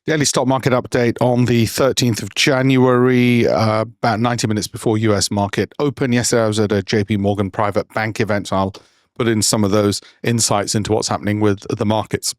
Daily stock market update on the 13th of January, about 90 minutes before US market open. Yesterday, I was at a JP Morgan private bank event. So I'll put in some of those insights into what's happening with the markets.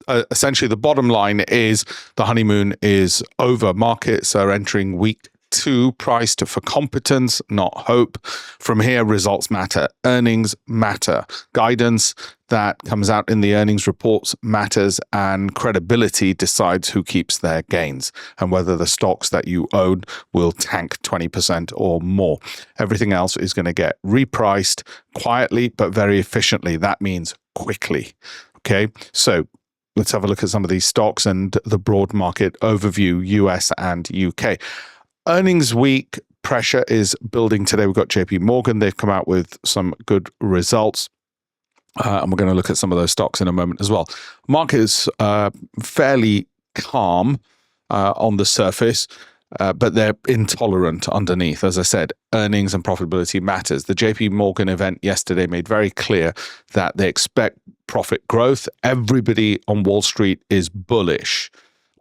Essentially, the bottom line is the honeymoon is over. Markets are entering week 2, priced for competence, not hope. From here, results matter. Earnings matter. Guidance that comes out in the earnings reports matters, and credibility decides who keeps their gains and whether the stocks that you own will tank 20% or more. Everything else is going to get repriced quietly but very efficiently. That means quickly. Okay, so let's have a look at some of these stocks and the broad market overview, US and UK. Earnings week pressure is building today. We've got JP Morgan. They've come out with some good results. And we're going to look at some of those stocks in a moment as well. Market is fairly calm on the surface, but they're intolerant underneath. As I said, earnings and profitability matters. The JP Morgan event yesterday made very clear that they expect profit growth. Everybody on Wall Street is bullish.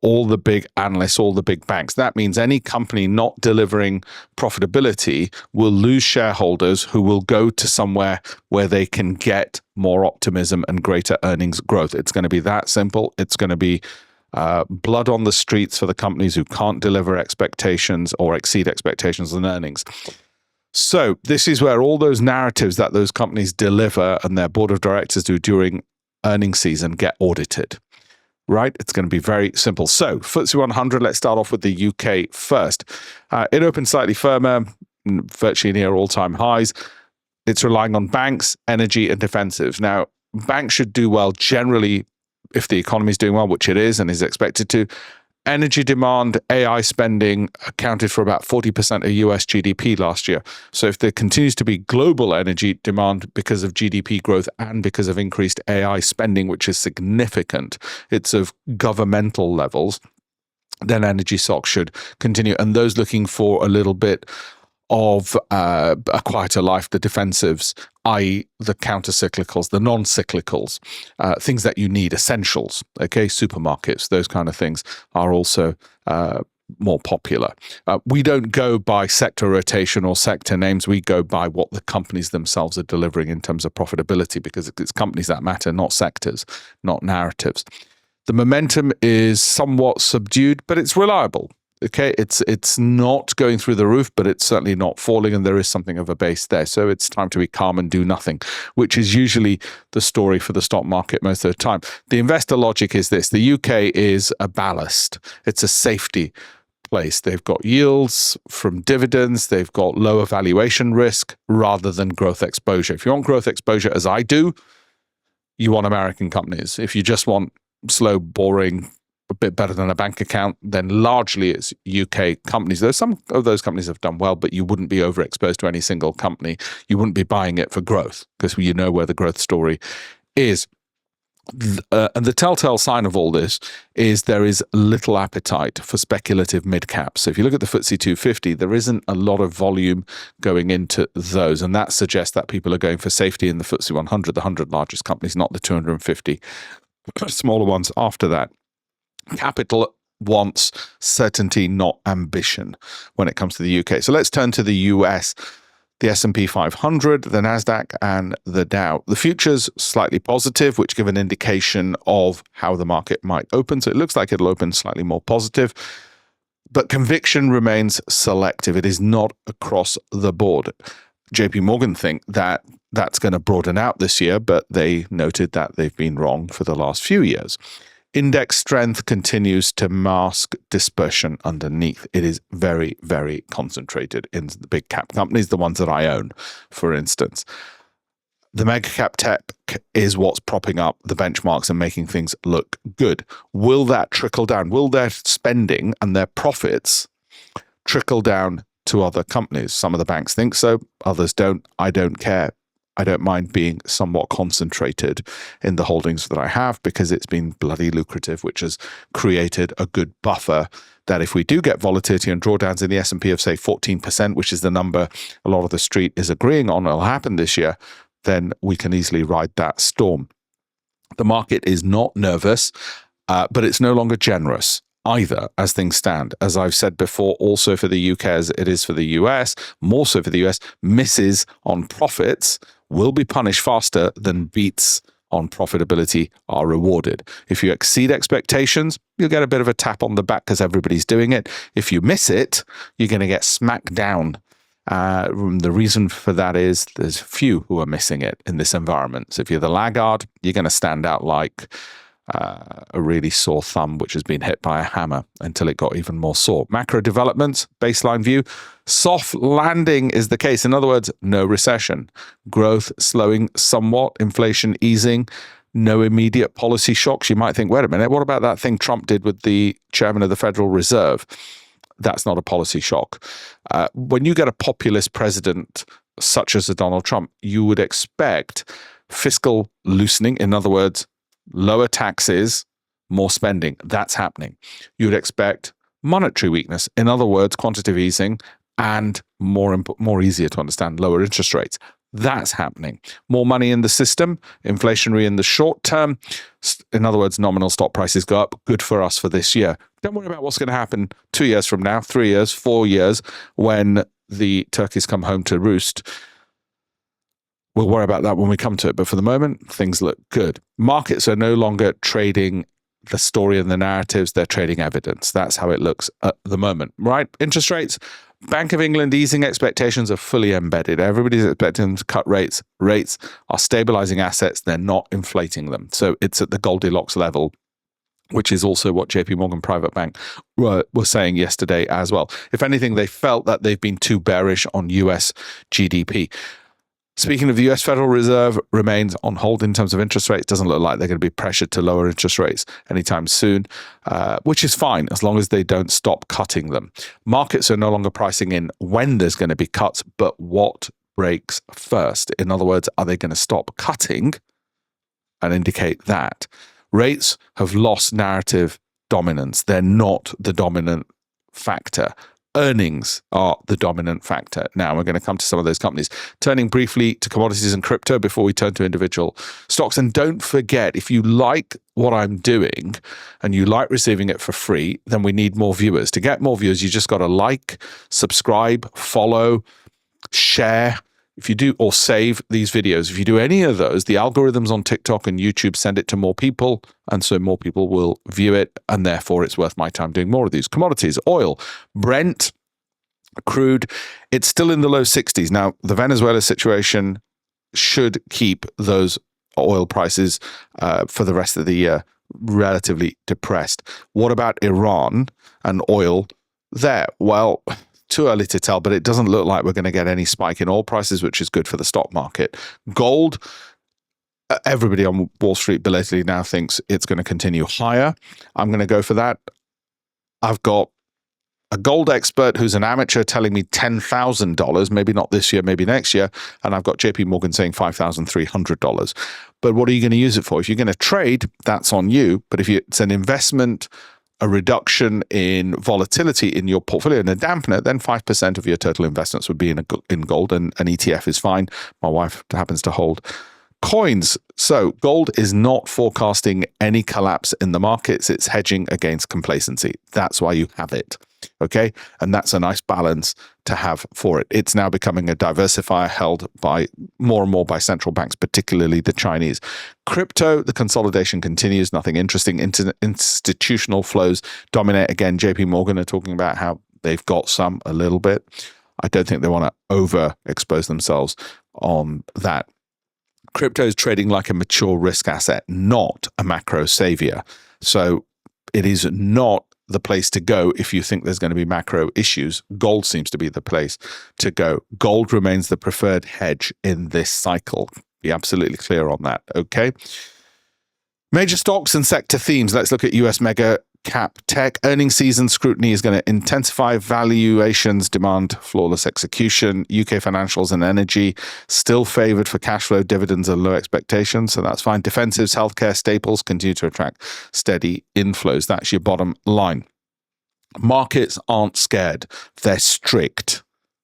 All the big analysts, all the big banks. That means any company not delivering profitability will lose shareholders who will go to somewhere where they can get more optimism and greater earnings growth. It's going to be that simple. It's going to be blood on the streets for the companies who can't deliver expectations or exceed expectations on earnings. So this is where all those narratives that those companies deliver and their board of directors do during earnings season get audited. Right? It's going to be very simple. So, FTSE 100, let's start off with the UK first. It opened slightly firmer, virtually near all-time highs. It's relying on banks, energy, and defensives. Now, banks should do well generally if the economy is doing well, which it is and is expected to. Energy demand, AI spending accounted for about 40% of US GDP last year. So if there continues to be global energy demand because of GDP growth and because of increased AI spending, which is significant, it's of governmental levels, then energy stocks should continue. And those looking for a little bit of a quieter life, the defensives, i.e. the counter-cyclicals, the non-cyclicals, things that you need, essentials, okay, supermarkets, those kind of things are also more popular. We don't go by sector rotation or sector names. We go by what the companies themselves are delivering in terms of profitability, because it's companies that matter, not sectors, not narratives. The momentum is somewhat subdued, but it's reliable. Okay, it's not going through the roof, but it's certainly not falling, and there is something of a base there. So it's time to be calm and do nothing, which is usually the story for the stock market most of the time. The investor logic is this: the UK is a ballast. It's a safety place. They've got yields from dividends. They've got lower valuation risk rather than growth exposure. If you want growth exposure, as I do, you want American companies. If you just want slow, boring, a bit better than a bank account, then largely it's UK companies. Though some of those companies have done well, but you wouldn't be overexposed to any single company. You wouldn't be buying it for growth because you know where the growth story is. And the telltale sign of all this is there is little appetite for speculative mid-caps. So if you look at the FTSE 250, there isn't a lot of volume going into those. And that suggests that people are going for safety in the FTSE 100, the 100 largest companies, not the 250 smaller ones after that. Capital wants certainty, not ambition when it comes to the UK. So let's turn to the US, the S&P 500, the NASDAQ, and the Dow. The futures slightly positive, which give an indication of how the market might open. So it looks like it'll open slightly more positive, but conviction remains selective. It is not across the board. JP Morgan think that that's going to broaden out this year, but they noted that they've been wrong for the last few years. Index strength continues to mask dispersion underneath. It is very, very concentrated in the big cap companies, the ones that I own, for instance. The mega cap tech is what's propping up the benchmarks and making things look good. Will that trickle down? Will their spending and their profits trickle down to other companies? Some of the banks think so, others don't. I don't care. I don't mind being somewhat concentrated in the holdings that I have because it's been bloody lucrative, which has created a good buffer that if we do get volatility and drawdowns in the S&P of, say, 14%, which is the number a lot of the street is agreeing on will happen this year, then we can easily ride that storm. The market is not nervous, but it's no longer generous. either as things stand. As I've said before, also for the UK as it is for the US, more so for the US, misses on profits will be punished faster than beats on profitability are rewarded. If you exceed expectations, you'll get a bit of a tap on the back because everybody's doing it. If you miss it, you're going to get smacked down. The reason for that is there's few who are missing it in this environment. So if you're the laggard, you're going to stand out like a really sore thumb, which has been hit by a hammer until it got even more sore. Macro developments, baseline view, soft landing is the case. In other words, no recession, growth slowing somewhat, inflation easing, no immediate policy shocks. You might think, wait a minute, what about that thing Trump did with the chairman of the Federal Reserve? That's not a policy shock. When you get a populist president such as a Donald Trump, you would expect fiscal loosening. In other words, lower taxes, more spending. That's happening. You would expect monetary weakness. In other words, quantitative easing and more easier to understand, lower interest rates. That's happening. More money in the system, inflationary in the short term. In other words, nominal stock prices go up. Good for us for this year. Don't worry about what's going to happen 2 years from now, 3 years, 4 years, when the turkeys come home to roost. We'll worry about that when we come to it. But for the moment, things look good. Markets are no longer trading the story and the narratives. They're trading evidence. That's how it looks at the moment, right? Interest rates, Bank of England easing expectations are fully embedded. Everybody's expecting them to cut rates. Rates are stabilizing assets. They're not inflating them. So it's at the Goldilocks level, which is also what JP Morgan Private Bank were saying yesterday as well. If anything, they felt that they've been too bearish on US GDP. Speaking of the US Federal Reserve, remains on hold in terms of interest rates. Doesn't look like they're going to be pressured to lower interest rates anytime soon, which is fine as long as they don't stop cutting them. Markets are no longer pricing in when there's going to be cuts, but what breaks first. In other words, are they going to stop cutting and indicate that? Rates have lost narrative dominance. They're not the dominant factor. Earnings are the dominant factor. Now we're going to come to some of those companies. Turning briefly to commodities and crypto before we turn to individual stocks. And don't forget, if you like what I'm doing and you like receiving it for free, then we need more viewers. To get more viewers, you just got to like, subscribe, follow, share. If you do, or save these videos, if you do any of those, the algorithms on TikTok and YouTube send it to more people, and so more people will view it, and therefore it's worth my time doing more of these. Commodities, oil, Brent, crude, it's still in the low 60s. Now, the Venezuela situation should keep those oil prices for the rest of the year relatively depressed. What about Iran and oil there? Well, too early to tell, but it doesn't look like we're going to get any spike in oil prices, which is good for the stock market. Gold, everybody on Wall Street belatedly now thinks it's going to continue higher. I'm going to go for that. I've got a gold expert who's an amateur telling me $10,000, maybe not this year, maybe next year. And I've got JP Morgan saying $5,300. But what are you going to use it for? If you're going to trade, that's on you. But if it's an investment, a reduction in volatility in your portfolio and a dampener, then 5% of your total investments would be in gold, and an ETF is fine. My wife happens to hold coins. So gold is not forecasting any collapse in the markets. It's hedging against complacency. That's why you have it. Okay. And that's a nice balance to have for it. It's now becoming a diversifier held by more and more by central banks, particularly the Chinese. Crypto, the consolidation continues. Nothing interesting. Institutional flows dominate. Again, JP Morgan are talking about how they've got some a little bit. I don't think they want to overexpose themselves on that. Crypto is trading like a mature risk asset, not a macro savior. So it is not the place to go if you think there's going to be macro issues. Gold seems to be the place to go. Gold remains the preferred hedge in this cycle. Be absolutely clear on that, okay? Major stocks and sector themes. Let's look at US mega cap tech. Earnings season scrutiny is going to intensify. Valuations demand flawless execution. UK financials and energy still favored for cash flow, dividends, and low expectations. So that's fine. Defensives, healthcare, staples continue to attract steady inflows. That's your bottom line. Markets aren't scared. They're strict.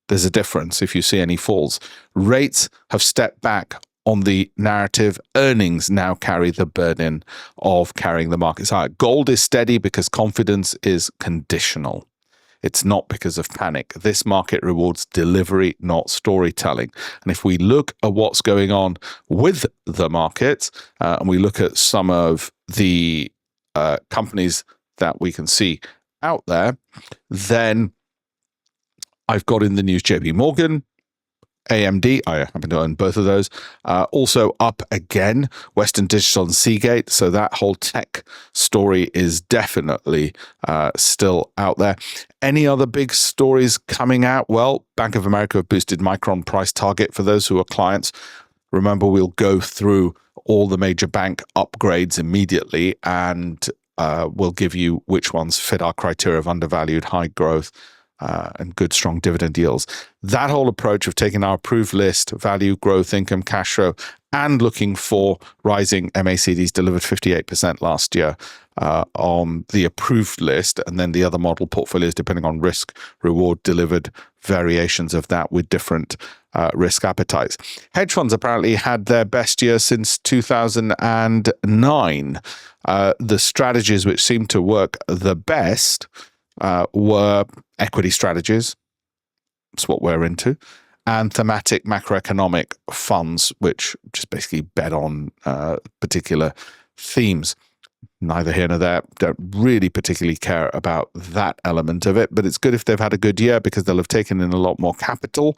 There's a difference if you see any falls. Rates have stepped back on the narrative. Earnings now carry the burden of carrying the markets higher. Gold is steady because confidence is conditional. It's not because of panic. This market rewards delivery, not storytelling. And if we look at what's going on with the markets, and we look at some of the companies that we can see out there, then I've got in the news JP Morgan, AMD, I happen to own both of those, also up again, Western Digital and Seagate. So that whole tech story is definitely still out there. Any other big stories coming out? Well, Bank of America have boosted Micron price target for those who are clients. Remember, we'll go through all the major bank upgrades immediately, and we'll give you which ones fit our criteria of undervalued, high growth, and good, strong dividend yields. That whole approach of taking our approved list, value, growth, income, cash flow, and looking for rising MACDs delivered 58% last year on the approved list, and then the other model portfolios, depending on risk, reward, delivered variations of that with different risk appetites. Hedge funds apparently had their best year since 2009. The strategies which seemed to work the best were equity strategies. That's what we're into. And thematic macroeconomic funds, which just basically bet on particular themes. Neither here nor there. Don't really particularly care about that element of it, but it's good if they've had a good year because they'll have taken in a lot more capital,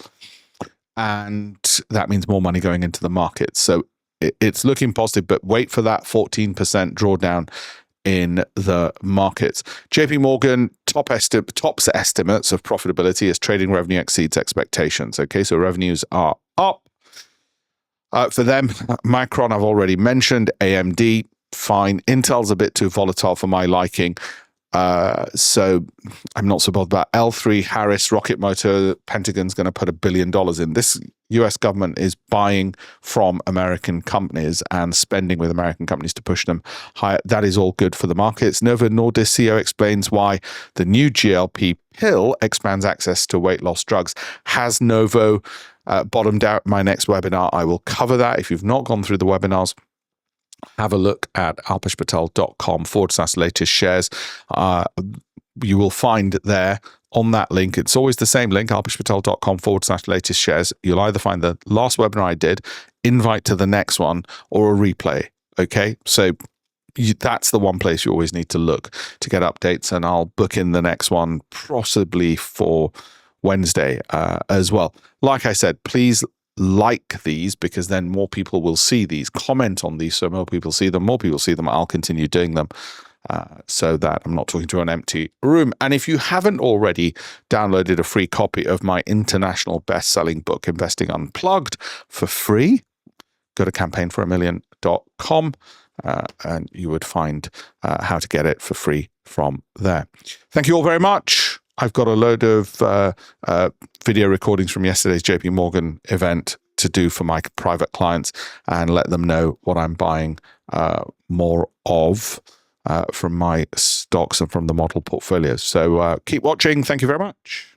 and that means more money going into the market. So it's looking positive, but wait for that 14% drawdown in the markets. JP Morgan tops estimates of profitability as trading revenue exceeds expectations. Okay, so revenues are up. For them, Micron I've already mentioned, AMD, fine. Intel's a bit too volatile for my liking. So I'm not so bothered about L3, Harris, Rocket Motor. Pentagon's going to put $1 billion in. This US government is buying from American companies and spending with American companies to push them higher. That is all good for the markets. Novo Nordisk CEO explains why the new GLP pill expands access to weight loss drugs. Has Novo bottomed out? My next webinar, I will cover that. If you've not gone through the webinars, have a look at alpeshpatel.com/latest shares. You will find there on that link, it's always the same link, alpeshpatel.com/latest shares. You'll either find the last webinar I did, invite to the next one, or a replay. Okay, so that's the one place you always need to look to get updates, and I'll book in the next one possibly for Wednesday as well. Like I said, please like these, because then more people will see these. Comment on these so more people see them. More people see them, I'll continue doing them so that I'm not talking to an empty room. And if you haven't already downloaded a free copy of my international best-selling book, Investing Unplugged, for free, go to campaignforamillion.com and you would find how to get it for free from there. Thank you all very much. I've got a load of video recordings from yesterday's JP Morgan event to do for my private clients and let them know what I'm buying more of from my stocks and from the model portfolios. So keep watching. Thank you very much.